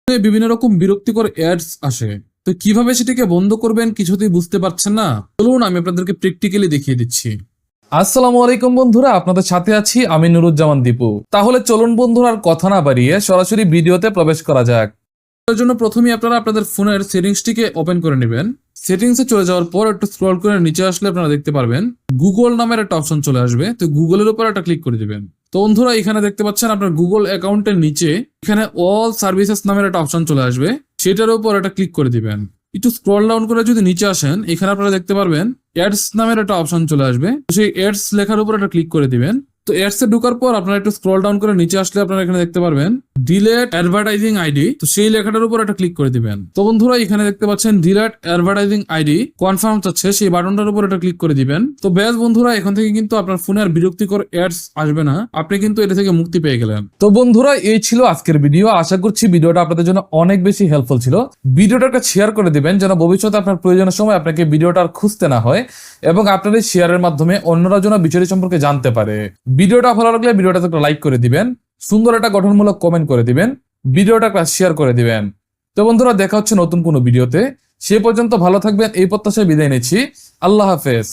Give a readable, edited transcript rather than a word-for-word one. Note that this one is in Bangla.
বিভিন্ন রকম বিরক্তিকর অ্যাডস আসে। তো কিভাবে সেটাকে বন্ধ করবেন কিছুতেই বুঝতে পারছেন না, চলুন আমি আপনাদেরকে প্র্যাকটিক্যালি দেখিয়ে দিচ্ছি। আসসালামু আলাইকুম বন্ধুরা, আপনাদের সাথে আছি আমি নুরুজ্জামান দীপু। তাহলে চলুন বন্ধুরা, আর কথা না বাড়িয়ে সরাসরি ভিডিওতে প্রবেশ করা যাক। এর জন্য প্রথমেই আপনারা আপনাদের ফোনের সেটিংসটিকে ওপেন করে নেবেন। সেটিংসে চলে যাওয়ার পর একটু স্ক্রল করে নিচে আসলে আপনারা দেখতে পারবেন গুগল নামের একটা অপশন চলে আসবে। তো গুগলের উপর একটা ক্লিক করে দিবেন। তো বন্ধুরা, এখানে দেখতে পাচ্ছেন আপনার গুগল অ্যাকাউন্টের নিচে এখানে অল সার্ভিসেস নামের একটা অপশন চলে আসবে, সেটার উপর একটা ক্লিক করে দিবেন। একটু স্ক্রল ডাউন করে যদি নিচে আসেন, এখানে আপনারা দেখতে পারবেন অ্যাডস নামের একটা অপশন চলে আসবে। সেই অ্যাডস লেখার উপর একটা ক্লিক করে দিবেন। তো অ্যাডস এ ঢোকার পর আপনারা একটু স্ক্রল ডাউন করে নিচে আসলে আপনারা এখানে দেখতে পারবেন ডিলেট অ্যাডভার্টাইজিং আইডি। তো সেই লেখাটার উপর একটা ক্লিক করে দিবেন। তো বন্ধুরা, এখানে দেখতে পাচ্ছেন ডিলেট অ্যাডভার্টাইজিং আইডি কনফার্ম চাচ্ছে, সেই বাটনটার উপর একটা ক্লিক করে দিবেন। তো ব্যাস বন্ধুরা, এখন থেকে কিন্তু আপনার ফোনে আর বিরক্তিকর অ্যাডস আসবে না, আপনি কিন্তু এটা থেকে মুক্তি পেয়ে গেলেন। তো বন্ধুরা, এই ছিল আজকের ভিডিও। আশা করছি ভিডিওটা আপনাদের জন্য অনেক বেশি হেল্পফুল ছিল। ভিডিওটা একটা শেয়ার করে দিবেন যেন ভবিষ্যতে আপনার প্রয়োজনের সময় আপনাকে ভিডিওটা আর খুঁজতে না হয়, এবং আপনার এই শেয়ারের মাধ্যমে অন্যরা যেন বিষয়টি সম্পর্কে জানতে পারে। ভিডিওটা ভালো লাগলে ভিডিওটাতে একটা লাইক করে দিবেন, সুন্দর একটা গঠনমূলক কমেন্ট করে দিবেন, ভিডিওটা একটা শেয়ার করে দিবেন। তো বন্ধুরা, দেখা হচ্ছে নতুন কোনো ভিডিওতে। সে পর্যন্ত ভালো থাকবেন এই প্রত্যাশায় বিদায় নিচ্ছি। আল্লাহ হাফেজ।